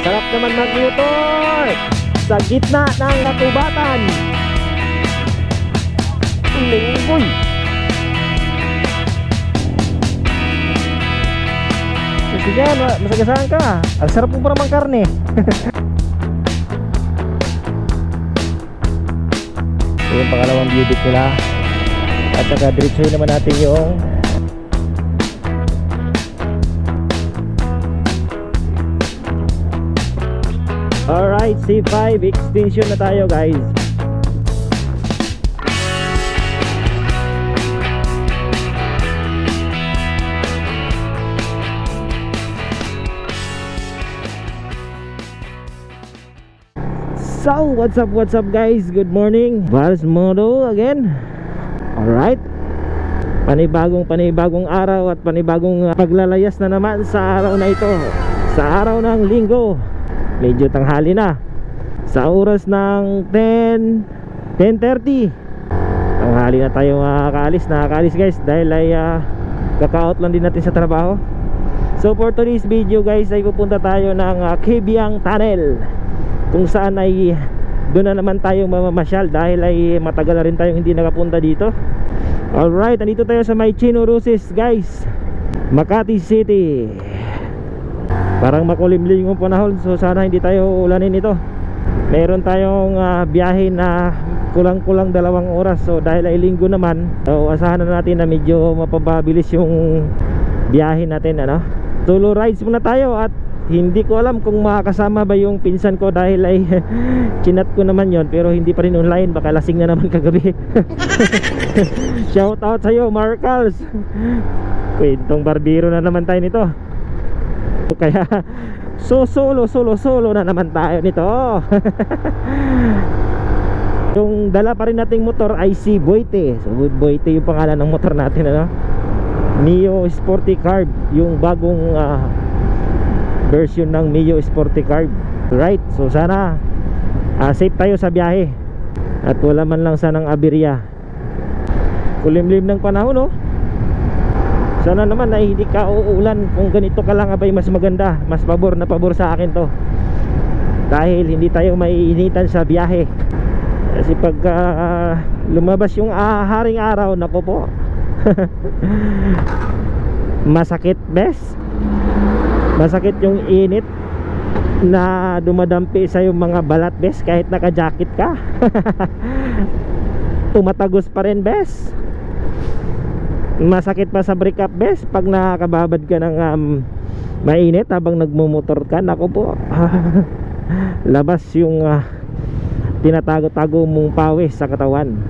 Sarap naman mag-motor sa gitna ng katubatan. Linggoy. Sige yan, masagasaan ka. Ang sarap mo pa naman karne. So, yung pangalawang biudit nila. At saka diretsuhin naman natin yung alright, C5 extension na tayo guys. So, what's up guys? Good morning. Vals Moto again. Alright. Panibagong araw at panibagong paglalayas na naman sa araw na ito. Sa araw ng linggo. Medyo tanghali na. Sa oras ng 10:30. Tanghali na tayo nakakaalis guys. Dahil ay kaka-out lang din natin sa trabaho. So for today's video guys ay pupunta tayo ng Kebyang Tunnel, kung saan ay doon na naman tayo mamamasyal dahil ay matagal na rin tayong hindi nakapunta dito. Alright, nandito tayo sa may Chino Roces guys, Makati City. Parang makulimlim yung panahon, so sana hindi tayo ulanin ito. Meron tayong biyahe na kulang-kulang 2 oras. So dahil ay linggo naman, so asahan na natin na medyo mapababilis yung biyahe natin, ano? Solo rides muna tayo at hindi ko alam kung makakasama ba yung pinsan ko dahil ay chinat ko naman yon pero hindi pa rin online, baka lasing na naman kagabi. Shout out sa'yo Marcals. Kwentong barbero na naman tayo nito. Kaya solo na naman tayo nito. Yung dala pa rin nating motor ay si Boyte. So Boyte yung pangalan ng motor natin, ano? Mio Sporty Carb, yung bagong version ng Mio Sporty Carb. Right, so sana safe tayo sa biyahe at wala man lang sanang aberya. Kulimlim ng panahon, no? Sana naman ay hindi ka uulan. Kung ganito ka lang abay mas maganda. Mas pabor na pabor sa akin to, dahil hindi tayo maiinitan sa biyahe. Kasi pag lumabas yung haring araw, nako po. Masakit bes. Masakit yung init na dumadampi sa yung mga balat bes, kahit naka-jacket ka. Tumatagos pa rin bes. Masakit pa sa break up bes pag nakakababad ka ng mainit habang nagmumotor ka. Nako po. Labas yung tinatago-tago mong pawis sa katawan.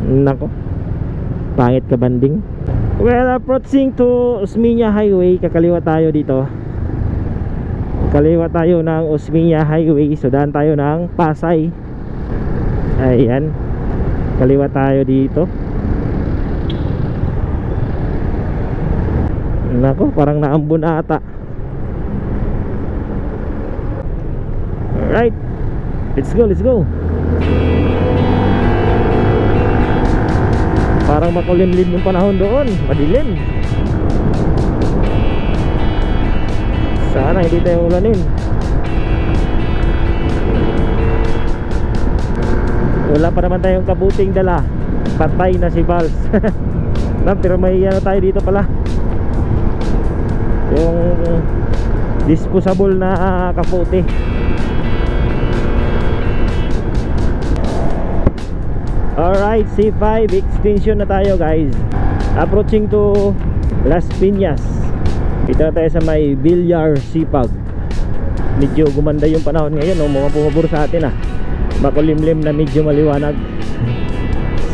Nako, pangit ka banding. Well, approaching to Osmeña Highway, kakaliwa tayo dito. Kaliwa tayo ng Osmeña Highway, so daan tayo ng Pasay. Ayan, kaliwa tayo dito. Nako, parang naambon ata. Alright, let's go. Parang makulimlim yung panahon doon, madilim. Sana hindi tayo ulanin. Wala pa naman tayong kabuting dala. Patay na si Vals. Pero may tayo dito pala, yung disposable na kaputi. Alright, C5 extension na tayo guys. Approaching to Las Piñas. Dito tayo sa may Villar Sipag. Medyo gumanda yung panahon ngayon, no? Mga pumabor sa atin makulimlim na medyo maliwanag.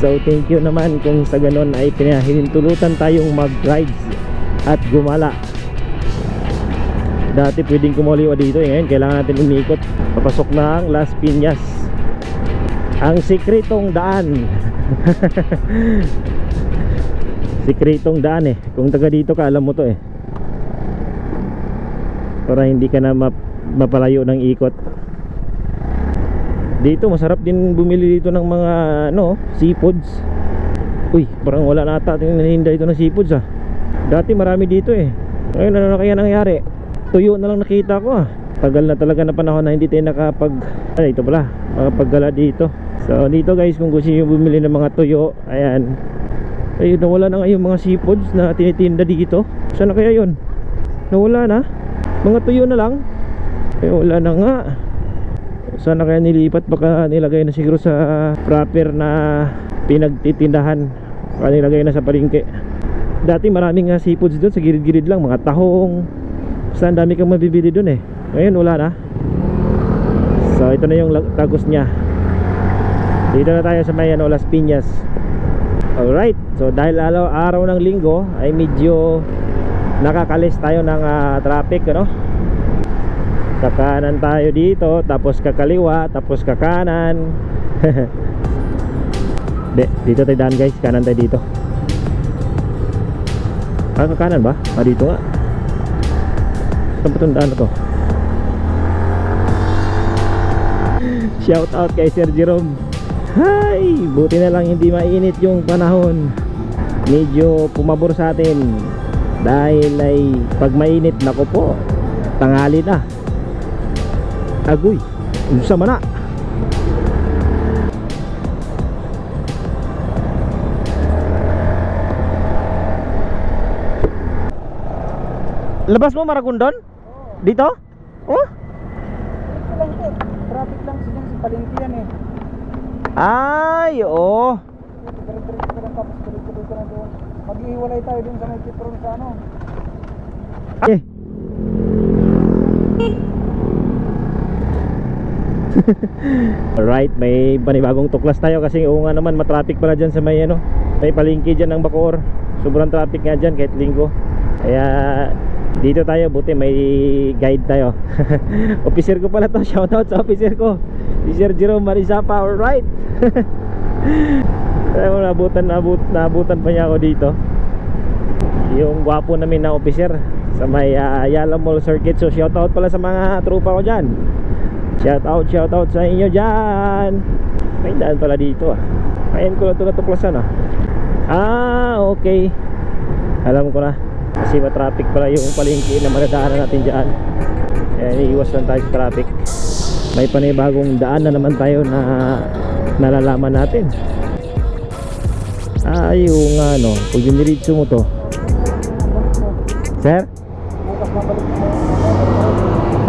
So thank you naman kung sa ganon ay pinahintulutan tayong mag-rides at gumala. Dati pwedeng kumaliwa dito, ngayon kailangan natin umikot papasok ng Las Piñas, ang sikretong daan. Sikretong daan kung taga dito ka, alam mo to para hindi ka na mapalayo ng ikot. Dito masarap din bumili dito ng mga seafoods. Uy, parang wala na ata ating naninda dito ng seafoods Dati marami dito Ngayon ano na kaya nangyari? Tuyo na lang nakita ko Tagal na talaga na panahon na hindi tayo ito pala, makapaggala dito. So dito guys, kung gusto nyo bumili ng mga tuyo, ayan. Ayun, nawala na nga yung mga seafoods na tinitinda dito. Saan na kaya yun? Nawala na? Mga tuyo na lang? Wala na nga. Saan na kaya nilipat? Baka nilagay na siguro sa proper na pinagtitindahan. Baka nilagay na sa palengke. Dati maraming seafoods doon, sa gilid-gilid lang. Mga tahong. Basta ang dami kang mabibili doon eh. Ngayon wala na. So ito na yung tagos niya. Dito na tayo sa may Las Piñas. Alright, so dahil araw ng linggo ay medyo nakakalis tayo ng traffic, ano? Kakanan tayo dito, tapos kakaliwa, tapos kakanan. Dito tayo daan guys, kanan tayo dito. Kakanan ba? Dito nga. Saan ba itong daan na to? Shout out kay Sir Jerome. Hi! Buti na lang hindi mainit yung panahon. Medyo pumabor sa atin. Dahil ay pag mainit, nako po, tanghali na. Agoy, sama na. Labas mo Maragondon? Dito? Oh? Traffic lang siya sa palengke yan eh. Ay, oo. Diretso ka lang tapos tuloy-tuloy ka na doon. Mag-ihiwalay tayo doon sa may Petron sa ano. Okay. Alright, may panibagong tuklas tayo kasi oo nga naman matraffic pala dyan sa may ano, may palengke dyan ng Bacoor. Sobrang traffic nga dyan kahit linggo. Kaya dito tayo, buti may guide tayo. Officer ko pala to, shoutout sa officer ko, si Sir Jerome Marisapa. Alright. Naabutan pa niya ako dito. Yung gwapo namin na officer sa may Ayala Mall Circuit. So shoutout pala sa mga tropa ko dyan. Shoutout sa inyo dyan. May daan pala dito ah. Ngayon ko lang ito natuklasan ah. Okay, alam ko na. Kasi matraffic pala yung palengke na madadaanan natin dyan. Kaya iiwas lang tayo sa traffic. May panibagong daan na naman tayo na nalalaman natin. Yung ano, pag diniritso mo to. Sir?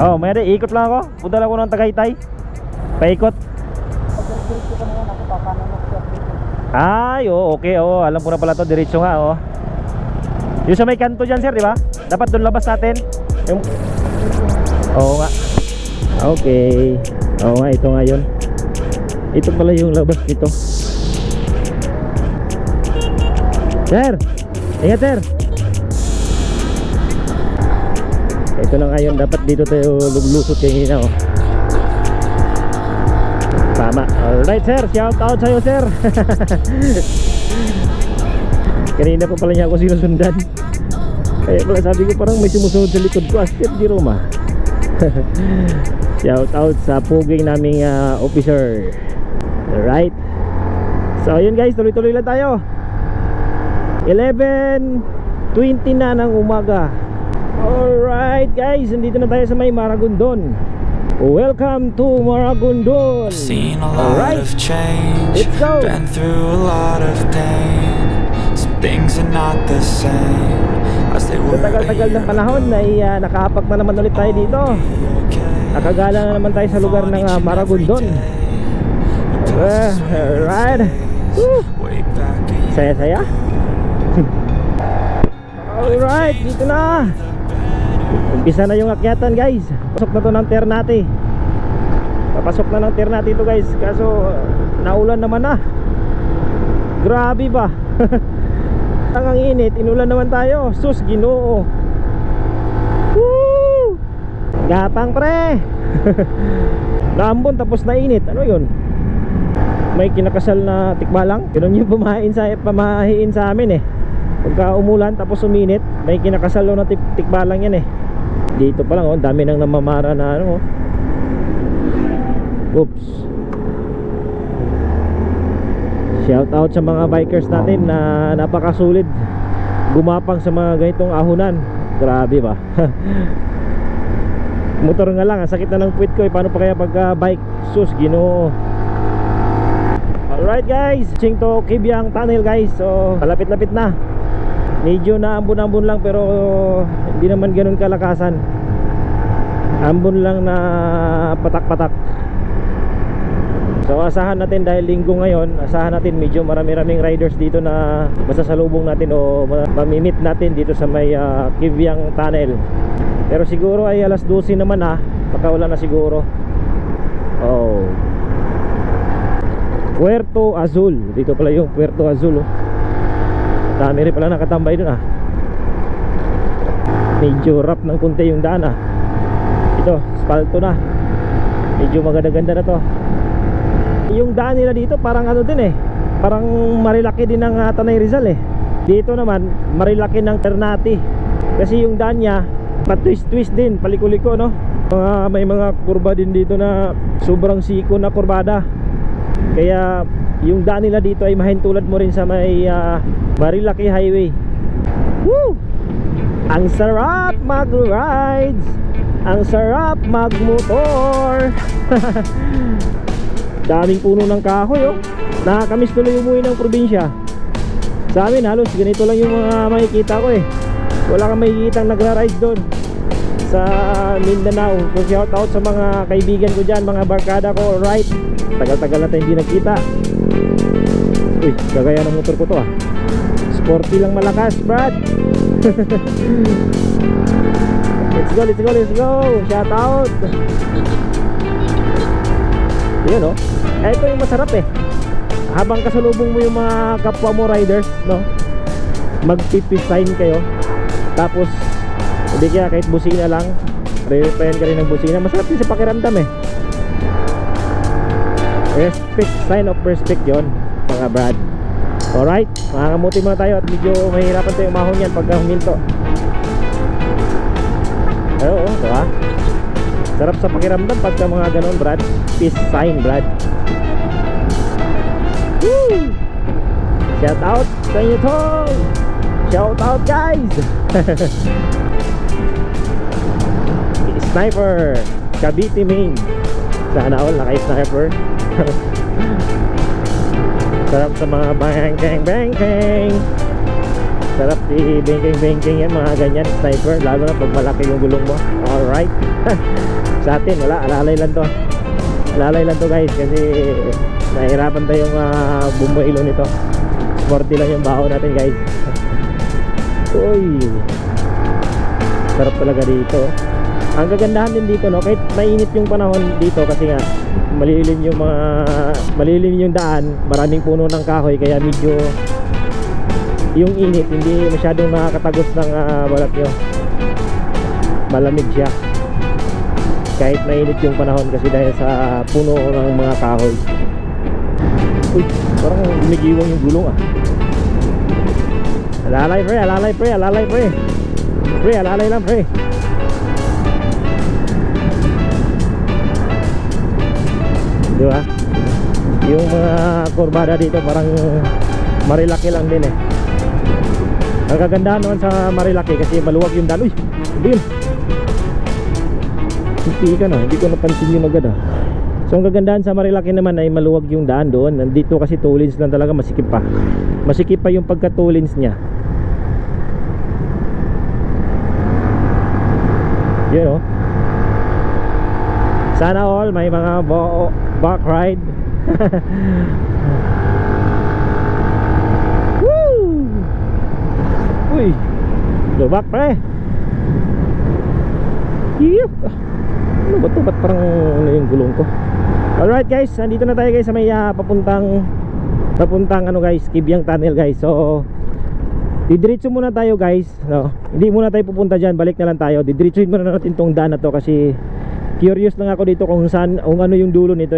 Oh, mayroon, ikot lang ako. Punta lang ako ng Tagaytay. Paikot. Okay, alam ko na pala to, diretso nga yung sa may kanto dyan sir, di ba? Dapat doon labas natin yung... Oo nga. Okay. Oo nga, ito nga yun. Ito pala yung labas nito. Sir! Ingat sir! Ito na nga yun, dapat dito tayo luglusot kanina Tama. Alright sir, shout out sa'yo sir. Kanina pa pala niya ako sinusundan. Kaya pala sabi ko parang may sumusunod sa likod ko. Sir Jerome shout out sa puging naming officer. Alright. So yun guys, tuloy-tuloy lang tayo. 11:20 na ng umaga. Alright guys, nandito na tayo sa may Maragondon. Welcome to Maragondon. Seen a lot of change, been through a lot of pain. Some things are not the same as they were. Sa tagal-tagal ng panahon ay nakahapak na naman ulit tayo dito. Nakagala na naman tayo sa lugar ng Maragondon. Alright. Saya-saya. Alright, dito na. Umpisa na yung akyatan guys. Pasok na to ng Ternate. Papasok na ng Ternate ito guys. Kaso naulan naman na. Grabe ba? Ang init, inulan naman tayo. Sus, Ginoo. Woo! Gapang pre. Lambon tapos na init. Ano yun? May kinakasal na tikbalang. Ganun yung pamahiin sa amin eh. Pagka umulan tapos uminit, may kinakasal na tikbalang yan eh. Dito pa lang dami nang namamara na Oops. Shout out sa mga bikers natin na napakasulit gumapang sa mga ganitong ahunan. Grabe ba? Motor nga lang, ang sakit na ng puwit ko eh. Paano pa kaya pag bike? Sus, Ginoo. Alright guys, reaching to Kibyang Tunnel guys. So malapit-lapit na. Medyo na ambon-ambon lang pero hindi naman ganun kalakasan. Ambon lang na patak-patak. So asahan natin dahil linggo ngayon, asahan natin medyo marami-raming riders dito na masasalubong natin o mamimit natin dito sa may Kibyang Tunnel. Pero siguro ay alas 12 naman baka wala na siguro. Oh, Puerto Azul. Dito pala yung Puerto Azul dami rin pala nakatambay dun Medyo rough ng kunti yung daan Ito, asfalto na. Medyo maganda-ganda na to. Yung daan nila dito parang ano din parang Marilaki din ng Tanay Rizal Dito naman Marilaki ng Ternate. Kasi yung daan niya patwist-twist din, paliko-liko no. May mga kurba din dito na sobrang siko na kurbada. Kaya yung daan nila dito ay mahintulad mo rin sa may Marilaki Highway. Woo! Ang sarap mag-rides, ang sarap mag-motor. Daming puno ng kahoy Nakakamiss tuloy umuwi ng probinsya. Sa amin halos ganito lang yung mga makikita ko Wala kang makikitang nagra-ride doon sa Mindanao. So shout out sa mga kaibigan ko dyan, mga barkada ko. Right, tagal-tagal na tayo hindi nagkita. Uy, gagaya ng motor ko to Sporty lang malakas, Brad. Let's go, let's go, let's go. Shout out. Yun ito yung masarap habang kasalubong mo yung mga kapwa mo riders magpipeace sign kayo. Tapos hindi kaya kahit busina lang, re-repayan ka rin ng busina. Masarap din sa pakiramdam Respect, sign of respect yon mga Brad. Alright, makakamuti muna tayo at medyo mahirapan tayo umahon yan pagka huminto. Oo, diba? Sarap sa pakiramdam pagka mga ganon, Brad. Peace sign, Brad. Woo! Shout out sa inyo tol. Shout out guys. Sniper Cavite Main. Sana all naka-sniper. Sarap sa mga bang-bang-bang-bang. Sarap si bang-bang-bang yan, mga ganyan sniper, lalo na pag malaki yung gulong mo. Alright. Sa atin wala, alalay lang to. Alalay lang to guys, kasi nahihirapan tayong bumuilo nito. Sporty lang yung baho natin guys. Uy, sarap talaga dito. Ang gagandahan din dito kahit mainit yung panahon dito kasi nga malilim yung daan, maraming puno ng kahoy, kaya medyo yung init hindi masyadong nakakatagos ng balat nyo. Malamig siya kahit mainit yung panahon kasi dahil sa puno ng mga kahoy. Uy, parang lumigiwang yung gulong Alalay pre, alalay pre, alalay pre. Pre, alalay lang pre. Diba? Yung mga kurbada dito parang Marilaki lang din Ang kagandahan naman sa Marilaki kasi maluwag yung daan. Uy, hindi yun. Hindi ka hindi ko napansin yun agad So ang kagandahan sa Marilaki naman ay maluwag yung daan doon. Nandito kasi 2 lanes lang talaga, masikip pa. Masikip pa yung pagka 2 lanes nya. Yun Sana all may mga back ride. Woo! Uy, lubak pre. Yup. Ano ba ito? Ba't parang yung gulong ko? Alright guys, nandito na tayo guys sa may papuntang guys, Kibyang Tunnel guys. So didiretso muna tayo guys Hindi muna tayo pupunta dyan, balik na lang tayo. Didiretsuhin muna natin tong daan na to kasi curious lang ako dito kung ano yung dulo nito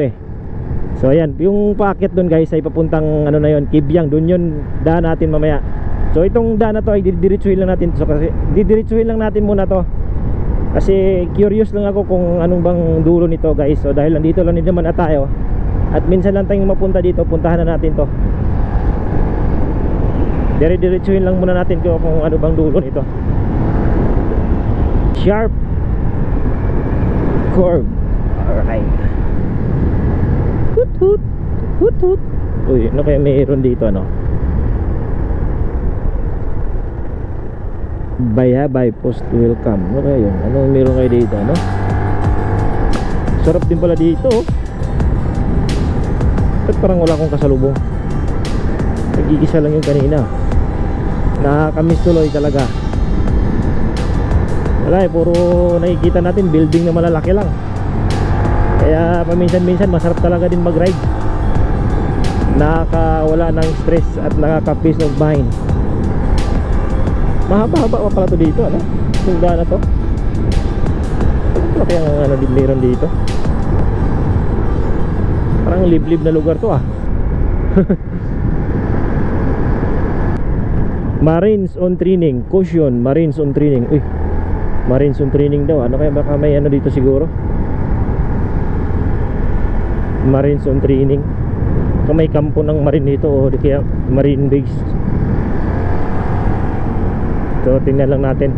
So ayan, yung paakyat doon guys ay papuntang na yun, Kibyang. Doon yun daan natin mamaya. So itong daan na to ay didiretsuhin lang natin. So kasi didiretsuhin lang natin muna to kasi curious lang ako kung anong bang dulo nito guys. So dahil nandito lang din naman tayo at minsan lang tayong mapunta dito, puntahan na natin to. Diretsuhin lang muna natin kung ano bang dulo nito. Sharp. curve. Alright. Hoot hoot. Hoot hoot. Uy, ano kaya mayroon dito, ano? Bayabay post welcome. Ano kaya yun? Ano meron kayo dito, ano? Sarap din pala dito. Ba't parang wala akong kasalubong? Nagigisa lang yung kanina. Nakakamiss tuloy talaga. Wala eh, puro nakikita natin building na malalaki lang. Kaya paminsan-minsan masarap talaga din mag-ride. Nakakawala ng stress at nakaka-peace of mind. Mahaba-haba pa pala to dito, ano? Yung daan na to. Ano kaya ano din meron dito? Parang liblib na lugar to, ah. Marines on training. Caution, Marines on training. Uy, Marines on training daw. Ano kaya, baka may ano dito siguro? Marines on training. Kung may kampo ng Marine dito, o di kaya Marine base. So tingnan lang natin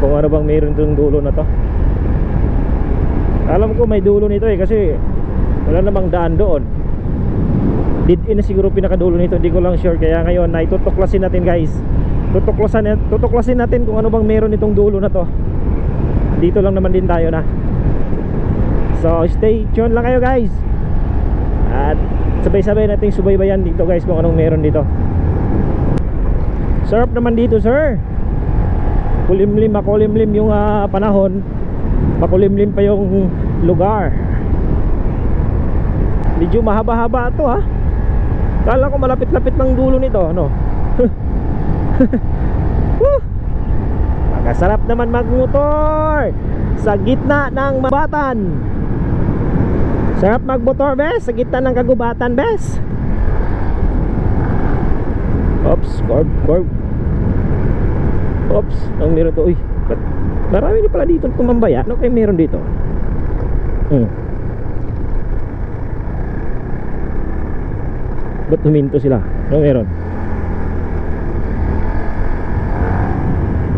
kung ano bang mayroon itong dulo na to. Alam ko may dulo nito eh, kasi wala namang daan doon. Dead end na siguro pinakadulong nito, hindi ko lang sure. Kaya ngayon ay tutuklasin natin, guys. Tutuklasin natin kung ano bang meron itong dulo na to. Dito lang naman din tayo na. So stay tuned lang kayo, guys. At sabay-sabay nating subaybayan dito, guys, kung anong meron dito. Sarap naman dito, sir. Kulimlim, makulimlim yung panahon. Makulimlim pa yung lugar. Medyo mahaba-haba ito, ha. Kala ko malapit-lapit ng dulo nito, no? Makasarap naman magmotor sa gitna ng mabatan. Sarap magmotor, bes, sa gitna ng kagubatan, bes. Oops, curve. Oops, ang meron to. Uy, marami din pala dito tumambaya. Ano kayo meron dito? Ba't huminto sila? Ano meron?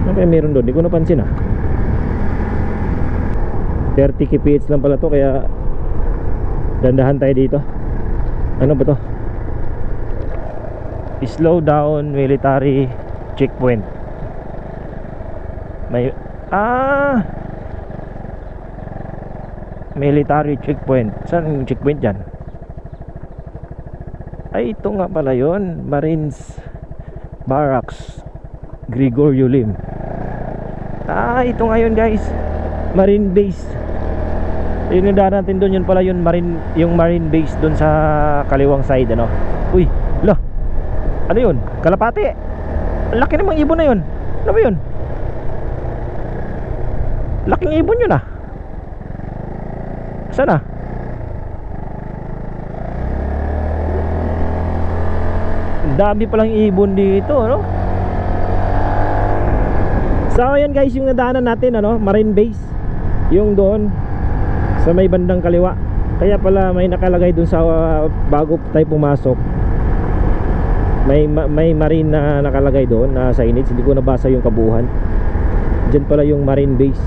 Ano kaya meron doon? Di ko napansin, 30 kph lang pala to, kaya dandahan tayo dito. Ano ba to? Slow down military checkpoint. May military checkpoint. Saan yung checkpoint dyan? Ay, ito nga pala yun. Marines Barracks Gregorio Lim. Ito nga yun, guys. Marine base. Yung nandaan natin doon, yun pala yun, yung marine base doon sa kaliwang side, ano. Uy, lah, ano yun? Kalapati. Ang laki namang ibon na yun. Ano ba yun? Laking ibon yun, Saan, dami palang ibon dito, no? So ayan, guys, yung nadaanan natin, ano, marine base. Yung doon sa may bandang kaliwa. Kaya pala may nakalagay doon sa bago tayo pumasok. May marine na nakalagay doon na signage. Hindi ko nabasa yung kabuuan. Diyan pala yung marine base.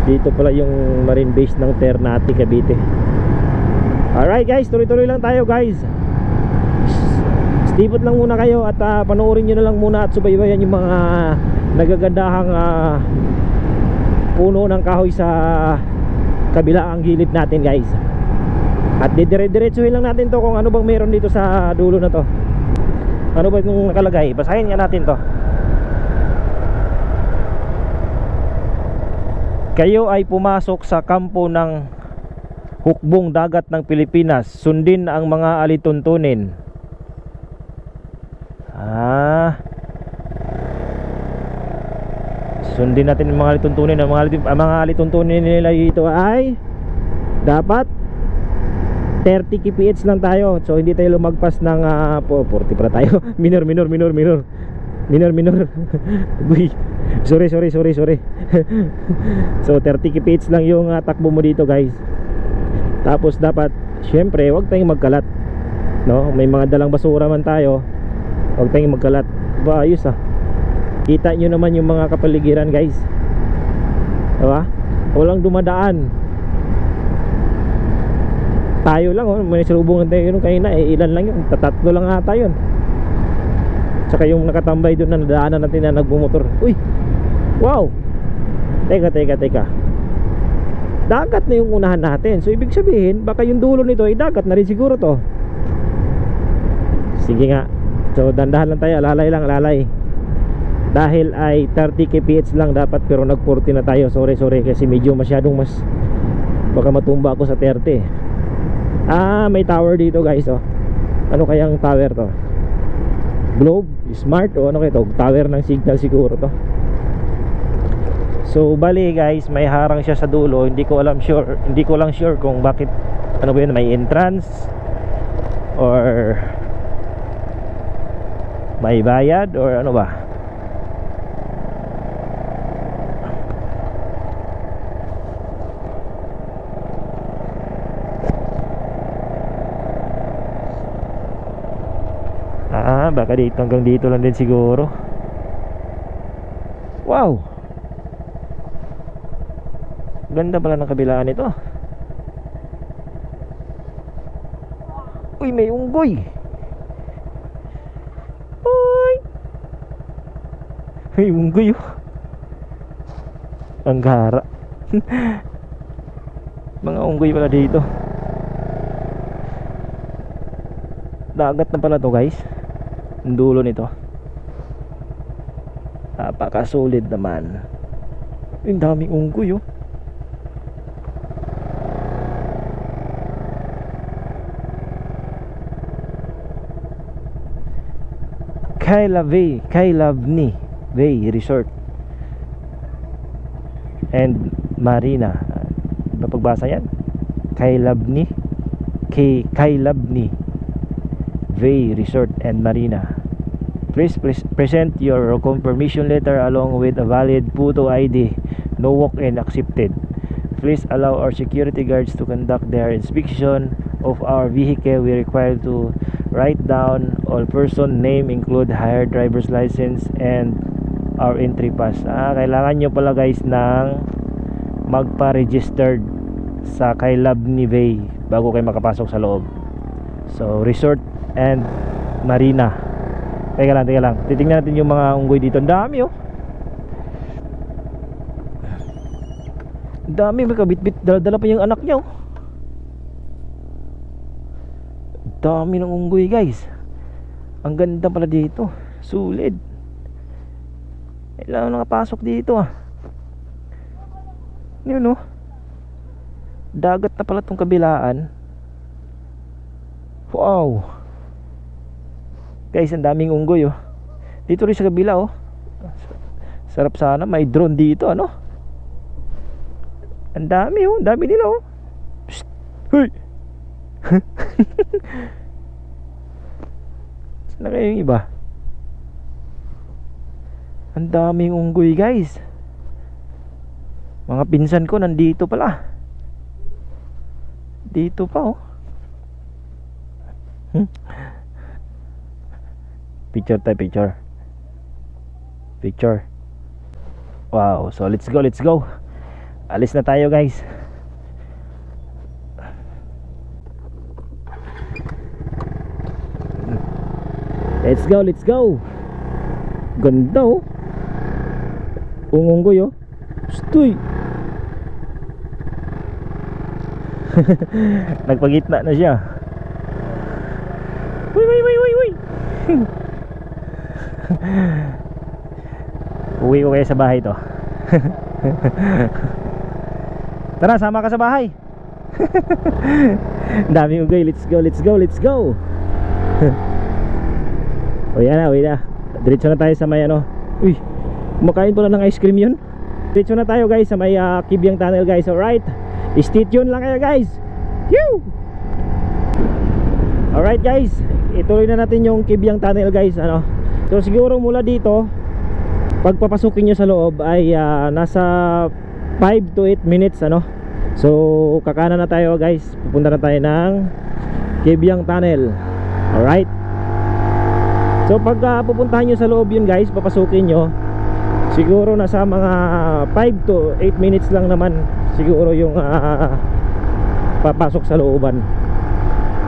Dito pala yung marine base ng Ternate, Cavite. Alright, guys, tuloy-tuloy lang tayo, guys. Stipot lang muna kayo at panoorin nyo na lang muna at subaybayan yung mga nagagandahang puno ng kahoy sa kabila ang gilid natin, guys. At didire-diretsuhin lang natin to kung ano bang meron dito sa dulo na to. Ano ba yung nakalagay? Basahin nga natin to. Kayo ay pumasok sa kampo ng hukbong dagat ng Pilipinas. Sundin ang mga alituntunin. Sundin natin ang mga alituntunin. Ang mga alituntunin nila dito ay dapat 30 kph lang tayo. So hindi tayo lumagpas ng 40 para tayo. minor. Uy, sorry. So 30 kph lang yung takbo mo dito, guys. Tapos dapat syempre wag tayong magkalat, no? May mga dalang basura man tayo, wag tayong magkalat. Ba, ayos Kita nyo naman yung mga kapaligiran guys, diba? Walang dumadaan. Tayo lang oh, may salubungan tayo yun kanina, ilan lang yun, tatlo lang ata yun. Tsaka yung nakatambay doon na nadaanan natin na nagbumotor. Uy, wow. Teka dagat na yung unahan natin. So ibig sabihin baka yung dulo nito ay dagat na rin siguro to. Sige nga. So dandahan lang tayo, alalay. Dahil ay 30 kph lang dapat, pero nag 40 na tayo. Sorry kasi medyo masyadong mas, baka matumba ako sa 30. May tower dito guys oh. Ano kayang tower to? Globe? Smart o ano kayo to? Tower ng signal siguro to. So bali guys, may harang siya sa dulo. Hindi ko lang sure kung bakit, ano ba yun, may entrance or may bayad or ano ba. Baka dito, hanggang dito lang din siguro. Wow, ganda pala ng kabilaan ito. Uy, may unggoy. Uy, may unggoy oh. Ang gara. Mga unggoy pala dito. Dagat na pala to guys, ang dulo nito. Napakasolid naman. Ang daming unggoy oh. Kailavni Bay Resort and Marina. Ba pagbasa yan? Kailavni Bay Resort and Marina. Please present your confirmation letter along with a valid photo ID. No walk-in accepted. Please allow our security guards to conduct their inspection of our vehicle. We require to write down all person name, include hired driver's license and our entry pass. Kailangan nyo pala guys ng magpa-registered sa Kailavni Bay bago kayo makapasok sa loob. So resort and marina. Teka lang, titingnan natin yung mga unggoy dito. Ang dami oh. Ang dami, may kabit-bit, dala pa yung anak niya oh. Dami ng unggoy guys. Ang ganda pala dito. Sulit. Kailangan nakapasok dito ah. Yun oh. Dagat na pala tong kabilaan. Wow. Guys, ang daming unggoy oh. Dito rin sa kabila oh. Sarap sana may drone dito ano. Ang dami oh, ang dami nila oh. Psst. Hey. Saan na kayo yung iba? Ang daming unggoy guys. Mga pinsan ko nandito pala. Dito pa oh. Picture tayo, picture. Wow, so let's go. Alis na tayo guys. Let's go. Ganda oh. Ungunggoy oh. Stoy. Nagpagitna na siya. Uy. Uwi ko kayo sa bahay to. Tara, sama ka sa bahay. Dami unggoy. Let's go. Uy na. Diretso na tayo sa may ano. Uy, kumakain pala ng ice cream yun. Diretso na tayo guys sa may Kibyang Tunnel guys. Alright, stay tuned lang kayo guys. Alright guys, ituloy na natin yung Kibyang Tunnel guys ano. So siguro mula dito, pagpapasukin nyo sa loob ay nasa 5 to 8 minutes ano. So kakanan na tayo guys. Pupunta na tayo ng Kibyang Tunnel. Alright. So pag pupuntahan nyo sa loob yun guys, papasukin nyo, Siguro nasa mga 5 to 8 minutes lang naman siguro yung papasok sa looban.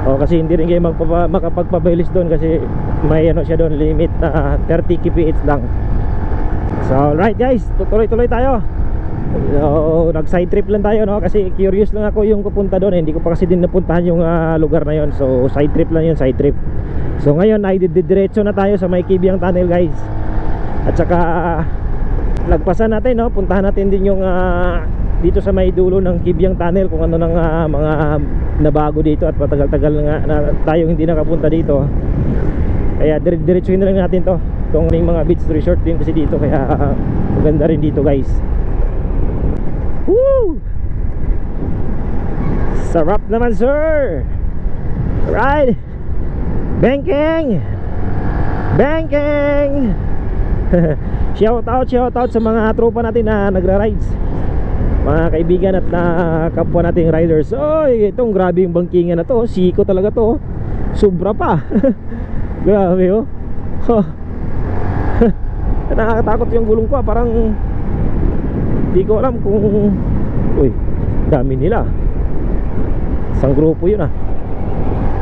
O kasi hindi rin kayo makapagpabilis doon kasi may ano siya doon, limit na 30 kph lang. So alright guys, tuloy-tuloy tayo. So, nag side trip lang tayo, no? Kasi curious lang ako yung pupunta doon. Hindi ko pa kasi din napuntahan yung lugar na yon. So side trip lang yun, side trip. So ngayon ay didiretso na tayo sa may Kibyang Tunnel guys. At saka lagpasan natin, no? Puntahan natin din yung dito sa may dulo ng Kibyang Tunnel, kung ano nang mga nabago dito. At matagal-tagal nga na tayo hindi nakapunta dito. Kaya diretsuhin na lang natin to. Itong mga beach resort din kasi dito. Kaya maganda rin dito guys. Woo! Sarap naman sir. Right. Banking. Banking. Shout out sa mga tropa natin na nagra-rides, mga kaibigan at na kapwa nating riders. Oy, itong grabe yung bangkingan na to. Siko talaga to. Sobra pa. Grabe oh. Nakakatakot yung gulong ko. Parang di ko alam kung uy, dami nila. Isang grupo yun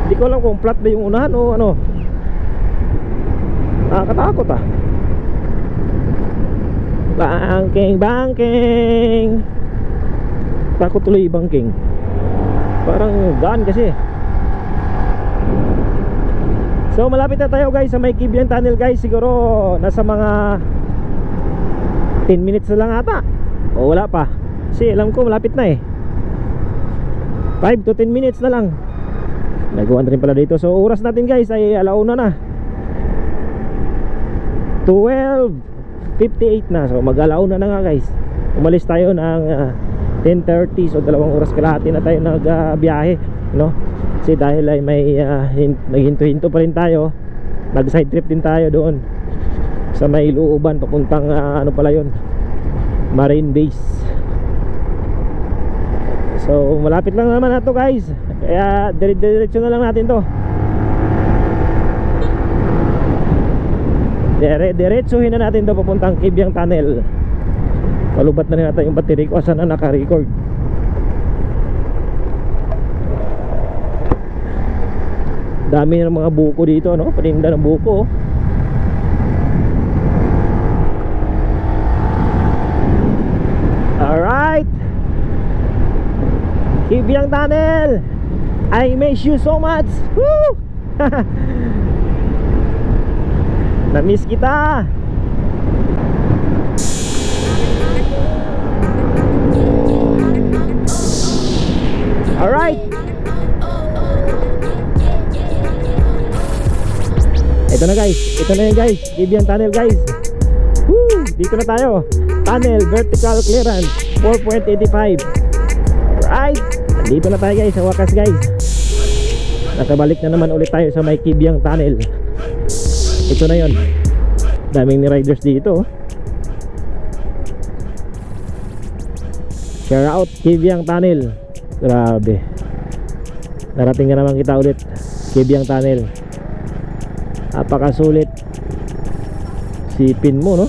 Di ko alam kung flat ba yung unahan o ano. Nakakatakot Banking. Takot tuloy banking. Parang gaan kasi. So malapit na tayo guys sa may Kibyang Tunnel guys. Siguro nasa mga 10 minutes na lang ata. O wala pa. Kasi alam ko malapit na 5 to 10 minutes na lang. Nagawan rin pala dito. So oras natin guys ay alauna na, 12:58 na. So mag-alauna na nga guys. Umalis tayo ng 10:30. So 2 oras kalahati na tayo nagbiyahe, no? Kasi dahil ay may naghinto-hinto pa rin tayo. Nag-side trip din tayo doon sa may Looban papuntang ano pala yun, Marine Base. So malapit lang naman na to guys. Kaya diretso na lang natin to. Diretsuhin na natin to papuntang Kibyang Tunnel. Palubat na rin natin yung battery ko. Asan na naka-record. Dami ng mga buko dito, no? Paninda ng buko. Alright, Kibyang Tunnel, I miss you so much. Woo! Na-miss kita. Alright, ito na guys. Ito na yun guys, Kibyang Tunnel guys. Woo! Dito na tayo. Tunnel vertical clearance 4.85. Alright, dito na tayo guys sa wakas guys. Nakabalik na naman ulit tayo sa may Kibyang Tunnel. Ito na yon. Daming ni riders dito. Share out Kibyang Tunnel. Grabe. Narating na naman kita ulit Kibyang Tunnel. Napakasulit. Sipin mo, no?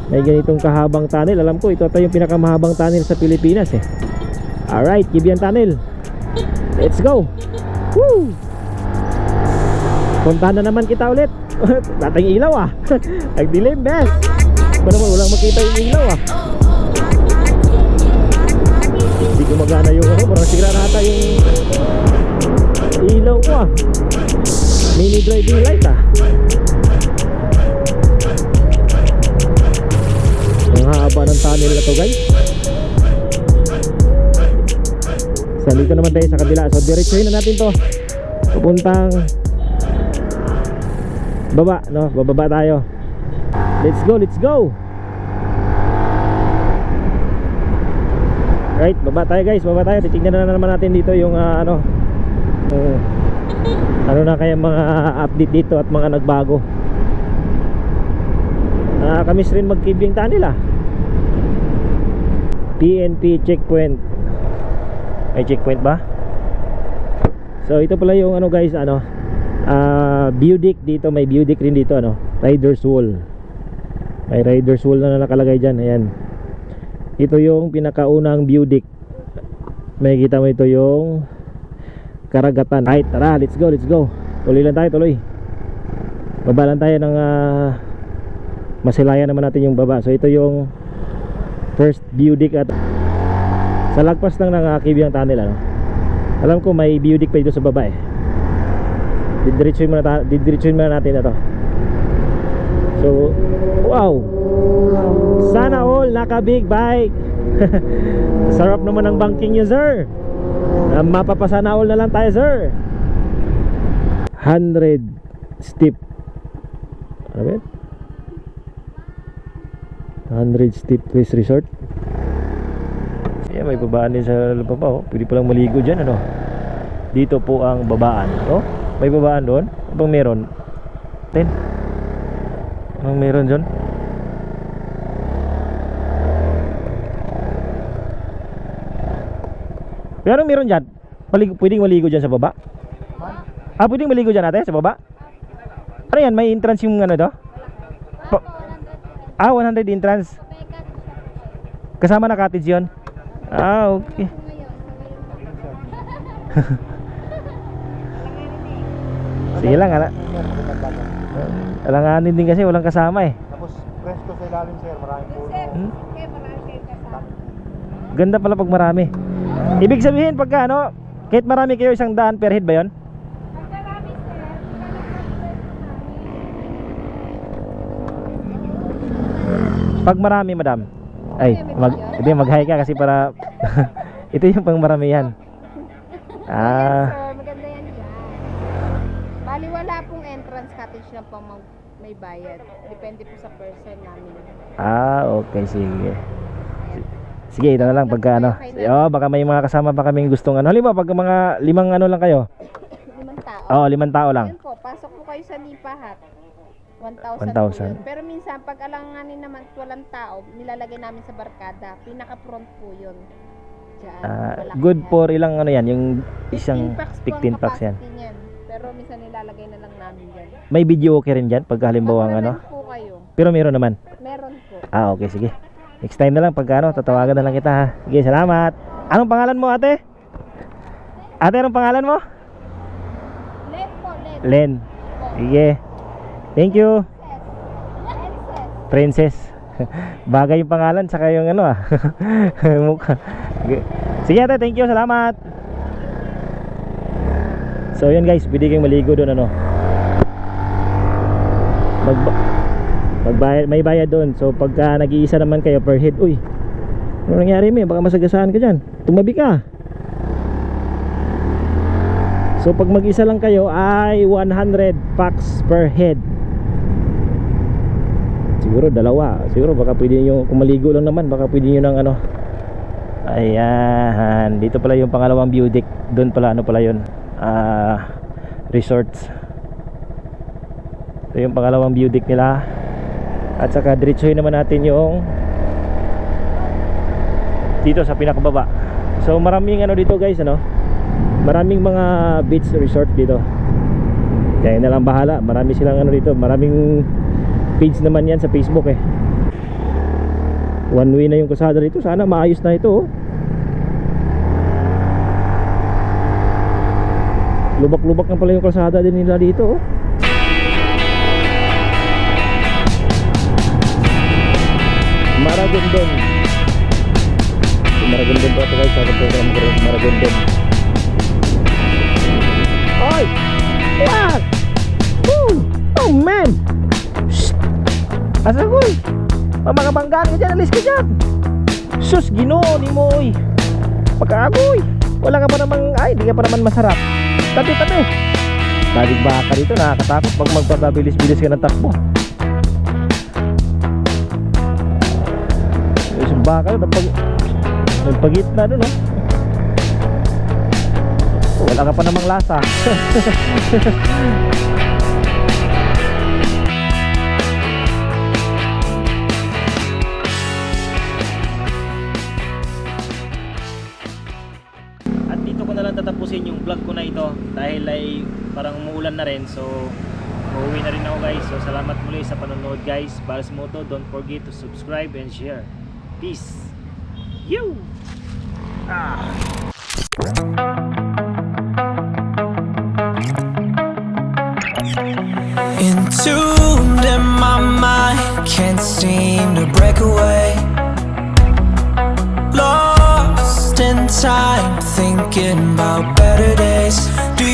May ganitong kahabang tunnel. Alam ko ito yung pinakamahabang tunnel sa Pilipinas Alright, Kibyang Tunnel, let's go. Woo! Puntahan na naman kita ulit. Dating ilaw Nagdilim best. Ba naman walang makita yung ilaw Hindi gumagana yung parang sigra na ata yung ilaw ko Mini driving light Ang haba ng tunnel na to guys. So dito naman tayo sa kabila. So diretsuhin na natin to papuntang baba, no? Bababa tayo. Let's go, let's go. Right, baba tayo guys, baba tayo. Titignan na naman natin dito yung ano na kaya mga update dito at mga nagbago. Nakakamiss rin mag-Kibyang Tunnel PNP checkpoint. May checkpoint ba? So ito pala yung ano guys, view deck dito. May view deck rin dito, riders wall. May rider's wall na nakalagay dyan. Ayan. Ito yung pinakaunang view deck. May kita mo ito yung karagatan. Right, tara, let's go, let's go. Tuloy lang tayo, tuloy. Baba lang tayo ng masilayan naman natin yung baba. So ito yung first view deck at sa lagpas lang ng Kibyang Tunnel, ano. Alam ko may view deck pa dito sa baba eh. Didiretsuhin muna natin ito. So, wow. Sana all naka big bike. Sarap naman ng banking niyo, sir. Mapapasana all na lang tayo, sir. 100 steep. Ano ba? 100 steep place resort. May babaan din sa baba, oh. Pwede palang maligo dyan, ano. Dito po ang babaan, oh. May babaan doon. Abang meron 10. Anong meron dyan? Pero meron dyan pwedeng maligo dyan sa baba. Pwedeng maligo dyan natin sa baba. Ano yan, may entrance yung ano do? 100 entrance. Kasama na cottage yun. Okay. Sige lang, alanganin din kasi walang kasama eh. Tapos presto sa ilalim, sir. Maraming puno. Ganda pala pag marami. Ibig sabihin pagka ano, kahit marami kayo 100 per head ba yun? Pag marami, madam. Hindi, mag-hi ka kasi para ito yung pang maramihan. Yes, sir, maganda yan dyan. Bali, wala pong entrance, cottage lang po may bayad. Depende po sa person namin. Okay, sige. Sige, ito na lang pagka ano. Baka may mga kasama pa kaming gustong ano. Halimbawa, pag mga 5 ano lang kayo. 5 tao. 5 tao lang. Yun po, pasok po kayo sa Nipahat. 1,000 1,000. po yun. Pero minsan, pag alanganin naman walang tao, nilalagay namin sa barkada. Pinaka-front po yun. Diyan, malaki Good yan. for ilang ano yan, yung 15 isang packs 15 packs yan. capacity niyan. Pero minsan nilalagay na lang namin yan. May video okay rin dyan pag halimbawa ang ano. Meron po kayo. Pero meron naman. Meron po. Okay, sige. Next time na lang pag ano, tatawagan na lang kita ha. Sige, salamat. Anong pangalan mo, ate? Ate, anong pangalan mo? Len po, Len. Len. Sige. Thank you. Princess. Bagay yung pangalan saka yung ano mukha. Sige ate, thank you, salamat. So yun guys, pwede kayong maligo doon ano. Magbayad, may bayad doon. So pagka nag-iisa naman kayo per head, uy, ano nangyari mo? Baka masagasaan ka dyan. Tumabi ka. So pag mag-isa lang kayo ay 100 packs per head. Siguro dalawa. Siguro baka pwede nyo, kung maligo lang naman, baka pwede nyo ng ano. Ayan, dito pala yung pangalawang view deck. Doon pala ano pala yun, resorts. Ito yung pangalawang view deck nila. At saka diretsuhin naman natin yung dito sa pinakababa. So maraming ano dito guys, ano, maraming mga beach resort dito. Kaya na lang bahala. Marami silang ano dito, maraming page naman yan sa Facebook eh. One way na yung kalsada dito. Sana maayos na ito, oh. Lubak-lubak na pala yung kalsada din nila dito, oh. Maragondon. Maragondon pa ito guys. Sa program ko rin Maragondon. Oy! What? Oh man! Asa ko eh? Mamakabanggaan ka dyan, alis ka dyan. Sus, ginoo ni mo eh. Pagkaagoy, wala ka pa namang, di ka pa naman masarap. Tabi-tabi. Dadig baka dito, nakakatakot pag magpapabilis-bilis ka ng takbo. Yung baka yun, nagpagitna dun, oh. Wala ka pa namang lasa. Tatapusin yung vlog ko na ito dahil ay parang umuulan na rin. So Uuwi na rin ako guys. So salamat muli sa panonood guys. Balas Moto, don't forget to subscribe and share. Peace. You. Entombed in my mind, can't seem to break away. Lost in time, thinking about better days. Do